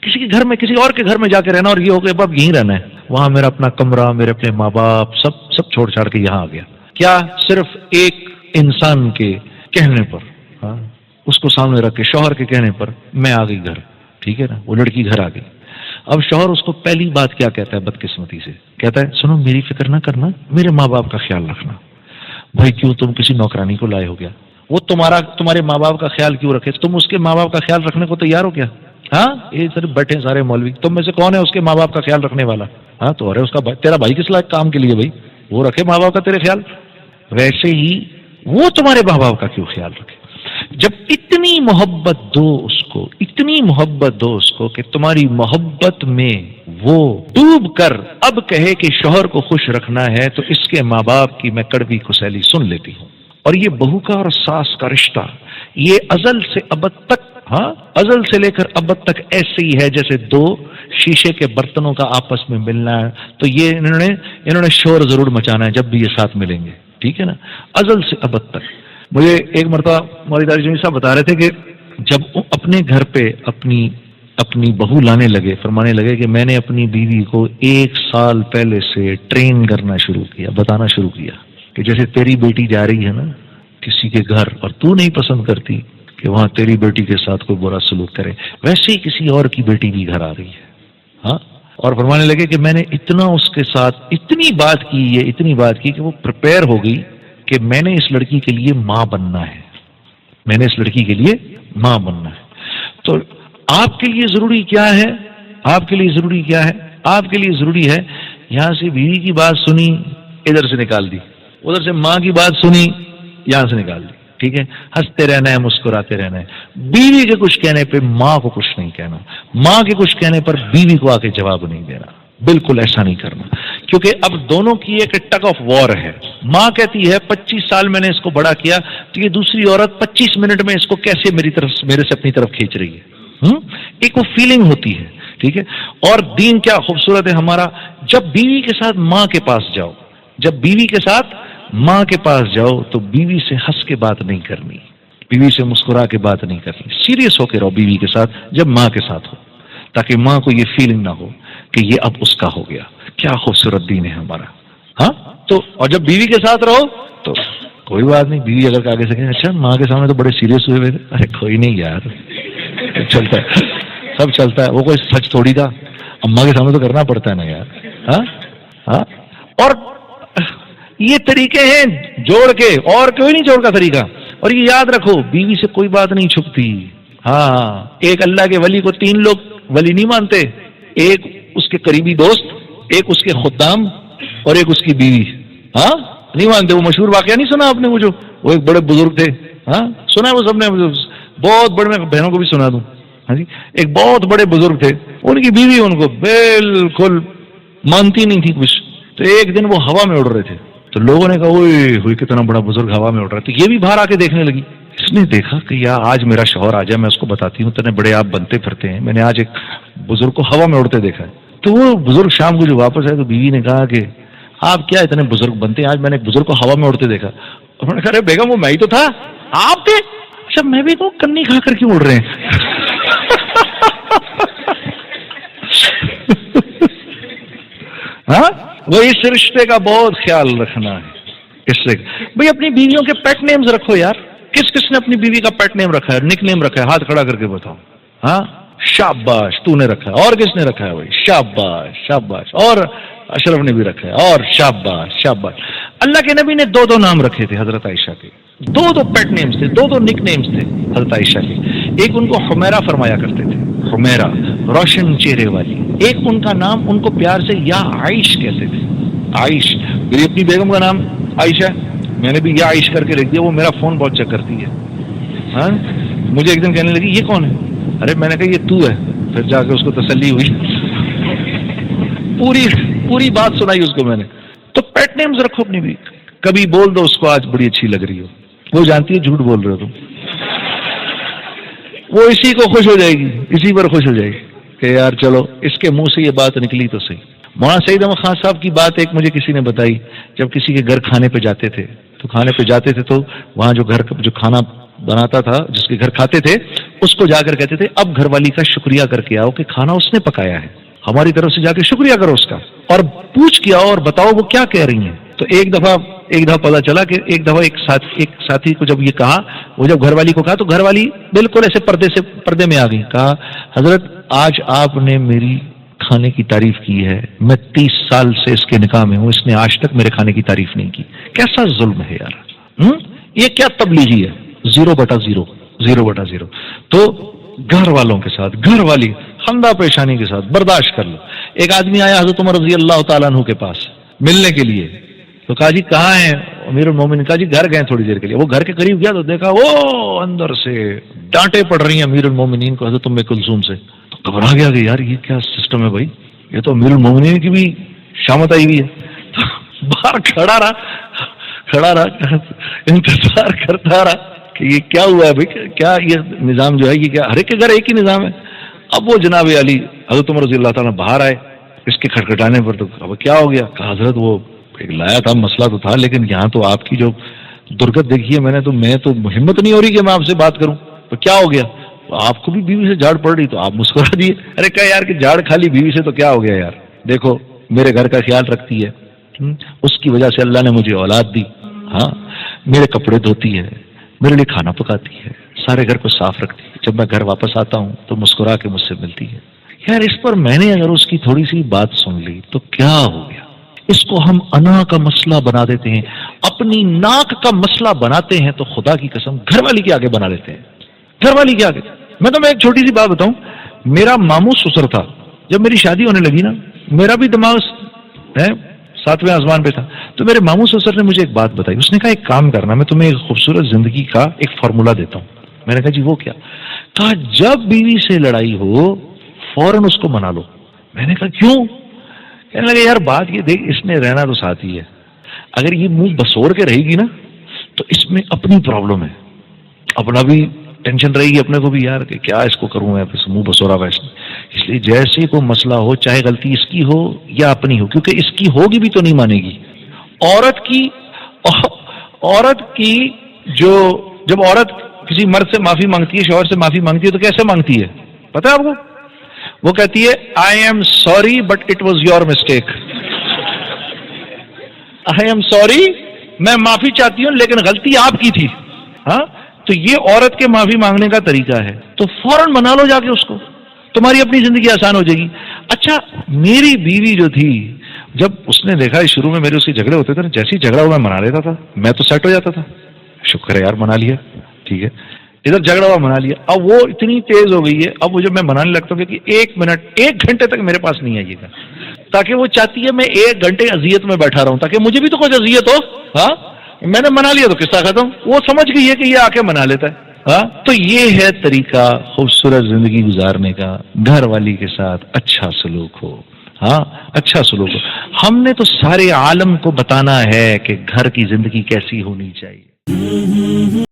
کسی کے گھر میں، کسی اور کے گھر میں جا کے رہنا، اور یہ ہو گیا اب یہیں رہنا ہے، وہاں میرا اپنا کمرہ، میرے اپنے ماں باپ، سب چھوڑ چھاڑ کے یہاں آ گیا. کیا صرف ایک انسان کے کہنے پر، ہاں اس کو سامنے رکھ کے، شوہر کے کہنے پر میں آ گئی گھر، ٹھیک ہے نا، وہ لڑکی گھر آ گئی. اب شوہر اس کو پہلی بات کیا کہتا ہے بدقسمتی سے؟ کہتا ہے سنو میری فکر نہ کرنا، میرے ماں باپ کا خیال رکھنا. بھائی کیوں تم کسی نوکرانی کو لائے ہو گیا؟ وہ تمہارے ماں باپ کا خیال کیوں رکھے؟ تم اس کے ماں باپ کا خیال رکھنے کو تیار ہو کیا؟ ہاں یہ صرف بیٹھے سارے مولوی، تم میں سے کون ہے اس کے ماں باپ کا خیال رکھنے والا؟ ہاں تو ارے اس کا تیرا بھائی کس لائق کام کے لیے بھائی؟ وہ رکھے ماں باپ کا تیرے خیال، ویسے ہی وہ تمہارے ماں باپ کا کیوں خیال رکھے؟ جب اتنی محبت دو اس کو، اتنی محبت دو اس کو کہ تمہاری محبت میں وہ ڈوب کر اب کہے کہ شوہر کو خوش رکھنا ہے، تو اس کے ماں باپ کی میں کڑوی کسیلی سن لیتی ہوں. اور یہ بہو کا اور ساس کا رشتہ یہ ازل سے ابد تک، ہاں ازل سے لے کر ابد تک ایسے ہی ہے جیسے دو شیشے کے برتنوں کا آپس میں ملنا ہے. تو یہ انہوں نے شور ضرور مچانا ہے جب بھی یہ ساتھ ملیں گے، ٹھیک ہے نا، ازل سے ابد تک. مجھے ایک مرتبہ ہماری داڑھی جمی صاحب بتا رہے تھے کہ جب اپنے گھر پہ اپنی بہو لانے لگے، فرمانے لگے کہ میں نے اپنی بیوی کو 1 سال پہلے سے ٹرین کرنا شروع کیا، بتانا شروع کیا کہ جیسے تیری بیٹی جا رہی ہے نا کسی کے گھر، اور تو نہیں پسند کرتی کہ وہاں تیری بیٹی کے ساتھ کوئی برا سلوک کرے، ویسے ہی کسی اور کی بیٹی بھی گھر آ رہی ہے. ہاں اور فرمانے لگے کہ میں نے اتنا اس کے ساتھ اتنی بات کی کہ وہ پریپیئر ہو گئی کہ میں نے اس لڑکی کے لیے ماں بننا ہے، میں نے اس لڑکی کے لیے ماں بننا ہے. تو آپ کے لیے ضروری کیا ہے؟ آپ کے لیے ضروری کیا ہے؟ آپ کے لیے ضروری ہے یہاں سے بیوی کی بات سنی، ادھر سے نکال دی، ادھر سے ماں کی بات سنی، یہاں سے نکال دی، ٹھیک ہے، ہنستے رہنا ہے، مسکراتے رہنا ہے. بیوی کے کچھ کہنے پہ ماں کو کچھ نہیں کہنا، ماں کے کچھ کہنے پر بیوی کو آ کے جواب نہیں دینا، بالکل ایسا نہیں کرنا. کیونکہ اب دونوں کی ایک ٹگ آف وار ہے. ماں کہتی ہے 25 سال میں نے اس کو بڑا کیا، تو یہ دوسری عورت 25 منٹ میں اس کو کیسے میرے سے اپنی طرف کھینچ رہی ہے. ایک وہ فیلنگ ہوتی ہے، ٹھیک ہے. اور دین کیا خوبصورت ہے ہمارا، جب بیوی کے ساتھ ماں کے پاس جاؤ، جب بیوی کے ساتھ ماں کے پاس جاؤ تو بیوی سے ہنس کے بات نہیں کرنی، بیوی سے مسکرا کے بات نہیں کرنی، سیریس ہو کے رہو بیوی کے ساتھ جب ماں کے ساتھ ہو، تاکہ ماں کو یہ فیلنگ نہ ہو کہ یہ اب اس کا ہو گیا. کیا خوبصورت دین ہے ہمارا. ہاں تو اور جب بیوی کے ساتھ رہو تو کوئی بات نہیں، بیوی اگر آگے سے کہیں اچھا ماں کے سامنے تو بڑے سیریس ہوئے ہوئے تھے، ارے کوئی نہیں یار، چلتا ہے، سب چلتا ہے، وہ کوئی سچ تھوڑی تھا، اماں کے سامنے تو کرنا پڑتا ہے نا یار. ہاں ہاں اور یہ طریقے ہیں جوڑ کے، اور کوئی نہیں جوڑ کا طریقہ. اور یہ یاد رکھو بیوی سے کوئی بات نہیں چھپتی. ہاں ایک اللہ کے ولی کو 3 لوگ ولی نہیں مانتے، ایک اس کے قریبی دوست، ایک اس کے خدام، اور ایک اس کی بیوی. ہاں نہیں مانتے. وہ مشہور واقعہ نہیں سنا آپ نے، وہ ایک بڑے بزرگ تھے، ہاں سنا ہے وہ سب نے، بہت بڑے، میں بہنوں کو بھی سنا دوں. ہاں جی ایک بہت بڑے بزرگ تھے، ان کی بیوی ان کو بالکل مانتی نہیں تھی کچھ. تو ایک دن وہ ہوا میں اڑ رہے تھے، تو لوگوں نے کہا اوئے کتنا بڑا بزرگ ہوا میں اڑ رہا ہے. تو یہ بھی باہر آ کے دیکھنے لگی. اس نے دیکھا کہ یار آج میرا شوہر آ جائے، میں اس کو بتاتی ہوں تنے بڑے آپ بنتے پھرتے ہیں، میں نے آج ایک بزرگ کو ہوا میں اڑتے دیکھا ہے. تو وہ بزرگ شام کو جو واپس آئے تو بیوی نے کہا کہ آپ کیا اتنے بزرگ بنتے ہیں، آج میں نے ایک بزرگ کو ہوا میں اڑتے دیکھا. انہوں نے کہا ارے بیگم وہ میں ہی تو تھا، آپ تھے؟ اچھا میں بھی تو کنی کھا کر کیوں اڑ رہے ہیں؟ ہاں وہ اس رشتے کا بہت خیال رکھنا ہے. اس سے بھائی اپنی بیویوں کے پیٹ نیمز رکھو یار. کس نے اپنی بیوی کا پیٹ نیم رکھا ہے، نک نیم رکھا ہے؟ ہاتھ کھڑا کر کے بتاؤ. ہاں شاباش تو نے رکھا ہے. اور کس نے رکھا ہے بھائی؟ شاباش شاباش. اور اشرف نے بھی رکھا ہے. اور شاباش شاباش. اللہ کے نبی نے 2 نام رکھے تھے حضرت عائشہ کے، 2 پیٹ نیمز تھے، 2 نک نیمز تھے حضرت عائشہ کے. ایک ان کو حمیرہ فرمایا کرتے تھے، حمیرہ روشن چہرے والی. ایک ان کا نام ان کو پیار سے یا عائش کہتے تھے، عائش. میری اپنی بیگم کا نام عائشہ، میں نے بھی یا عائش کر کے لکھ دیا. وہ میرا فون بہت چیک کرتی ہے. ہاں مجھے ایک دن کہنے لگی یہ کون ہے؟ ارے میں نے کہا یہ تو ہے. پھر جا کے اس کو تسلی ہوئی، پوری بات سنائی اس کو میں نے. تو پیٹ نیمز رکھو اپنی بھی. کبھی بول دو اس کو آج بڑی اچھی لگ رہی ہو، وہ جانتی ہے جھوٹ بول رہے ہو تم، وہ اسی کو خوش ہو جائے گی، اسی پر خوش ہو جائے گی کہ یار چلو اس کے منہ سے یہ بات نکلی تو صحیح. مولانا سعید احمد خان صاحب کی بات ایک مجھے کسی نے بتائی. جب کسی کے گھر کھانے پہ جاتے تھے تو وہاں جو گھر جو کھانا بناتا تھا, جس کے گھر کھاتے تھے, اس کو جا کر کہتے تھے اب گھر والی کا شکریہ کر کے آؤ کہ کھانا اس نے پکایا ہے, ہماری طرف سے جا کے شکریہ کرو اس کا, اور پوچھ کے آؤ اور بتاؤ وہ کیا کہہ رہی ہیں. تو ایک دفعہ پتا چلا کہ ایک دفعہ ایک ساتھی کو جب یہ کہا, وہ جب گھر والی کو کہا تو گھر والی بالکل ایسے پردے میں آ گئی. کہا حضرت آج آپ نے میری کھانے کی تعریف کی ہے, میں 30 سال سے اس کے نکاح میں ہوں, اس نے آج تک میرے کھانے کی تعریف نہیں کی. کیسا ظلم ہے یار, یہ کیا تبلیغی ہے, 0/0. تو گھر والوں کے ساتھ, گھر والی خندہ پیشانی کے ساتھ برداشت کر لو. ایک آدمی آیا حضرت عمر رضی اللہ تعالیٰ عنہ کے پاس ملنے کے لیے, تو کہا جی کہاں ہیں امیر المومنین؟ کہا جی گھر گئے تھوڑی دیر کے لیے. وہ گھر کے قریب گیا تو دیکھا وہ اندر سے ڈانٹے پڑ رہی ہیں امیر المومنین کو حضرت ام کلثوم سے. تو گھبرا گیا کہ یار یہ کیا سسٹم ہے بھائی, یہ تو امیر المومنین کی بھی شامت آئی ہوئی ہے. تو باہر کھڑا رہا انتظار کرتا رہا کہ یہ کیا ہوا ہے بھائی, کیا یہ نظام جو ہے یہ کیا, ہر ایک کے گھر ایک ہی نظام ہے. اب وہ جناب علی حضرت عمر رضی اللہ تعالیٰ باہر آئے اس کے کھٹکھٹانے پر. تو اب کیا ہو گیا؟ کہا حضرت وہ ایک لایا تھا, مسئلہ تو تھا, لیکن یہاں تو آپ کی جو درگت دیکھی ہے میں تو ہمت نہیں ہو رہی کہ میں آپ سے بات کروں. تو کیا ہو گیا؟ آپ کو بھی بیوی سے جھاڑ پڑ رہی, تو آپ مسکرا دیے. ارے کہا یار کہ جھاڑ کھا لی بیوی سے تو کیا ہو گیا یار, دیکھو میرے گھر کا خیال رکھتی ہے, اس کی وجہ سے اللہ نے مجھے اولاد دی, ہاں میرے کپڑے دھوتی ہے, میرے لیے کھانا پکاتی ہے, سارے گھر کو صاف رکھتی ہے, جب میں گھر واپس آتا ہوں تو مسکرا کے مجھ سے ملتی ہے. یار اس پر میں نے اگر اس کی تھوڑی سی بات سن لی تو کیا ہو گیا؟ اس کو ہم انا کا مسئلہ بنا دیتے ہیں, اپنی ناک کا مسئلہ بناتے ہیں, تو خدا کی قسم گھر والی کے آگے بنا لیتے ہیں, گھر والی کے آگے. میں ایک چھوٹی سی بات بتاؤں, میرا ماموں سسر تھا, جب میری شادی ہونے لگی نا, میرا بھی دماغ 7ویں آسمان پہ تھا. تو میرے ماموں سسر نے مجھے ایک بات بتائی. اس نے کہا ایک کام کرنا, میں تمہیں ایک خوبصورت زندگی کا ایک فارمولا دیتا ہوں. میں نے کہا جی وہ کیا؟ کہا جب بیوی سے لڑائی ہو فوراً اس کو منا لو. میں نے کہا کیوں؟ کہنے لگے یار بات یہ دیکھ, اس نے رہنا تو ساتھ ہی ہے, اگر یہ منہ بسور کے رہے گی نا تو اس میں اپنی پرابلم ہے, اپنا بھی ٹینشن رہے گی اپنے کو بھی یار کہ کیا اس کو کروں میں, منہ بسورا ویسے. اس لیے جیسے کوئی مسئلہ ہو, چاہے غلطی اس کی ہو یا اپنی ہو, کیونکہ اس کی ہوگی بھی تو نہیں مانے گی. عورت کی جو جب عورت کسی مرد سے معافی مانگتی ہے, شوہر سے معافی مانگتی ہے, تو کیسے مانگتی ہے پتہ ہے آپ کو؟ وہ کہتی ہے I am sorry but it was your mistake. I am sorry, میں معافی چاہتی ہوں لیکن غلطی آپ کی تھی. ہاں تو یہ عورت کے معافی مانگنے کا طریقہ ہے. تو فوراً منا لو جا کے اس کو, تمہاری اپنی زندگی آسان ہو جائے گی. اچھا میری بیوی جو تھی, جب اس نے دیکھا شروع میں میرے اس کے جھگڑے ہوتے تھے, جیسے ہی جھگڑا ہوا میں منا لیتا تھا, میں تو سیٹ ہو جاتا تھا, شکر ہے یار منا لیا, ٹھیک ہے ادھر جھگڑا ہوا منا لیا. اب وہ اتنی تیز ہو گئی ہے, اب وہ جب میں منانے لگتا ہوں کہ 1 منٹ 1 گھنٹے تک میرے پاس نہیں آئیے گا, تاکہ وہ چاہتی ہے میں 1 گھنٹے اذیت میں بیٹھا رہا ہوں تاکہ مجھے بھی تو کچھ اذیت ہو. ہاں میں نے منا لیا تو قصہ ختم. وہ سمجھ گئی ہے کہ یہ آ کے منا لیتا ہے. ہاں تو یہ ہے طریقہ خوبصورت زندگی گزارنے کا, گھر والی کے ساتھ اچھا سلوک ہو. ہاں اچھا سلوک ہو. ہم نے تو سارے عالم کو بتانا ہے کہ گھر کی زندگی کیسی ہونی چاہیے.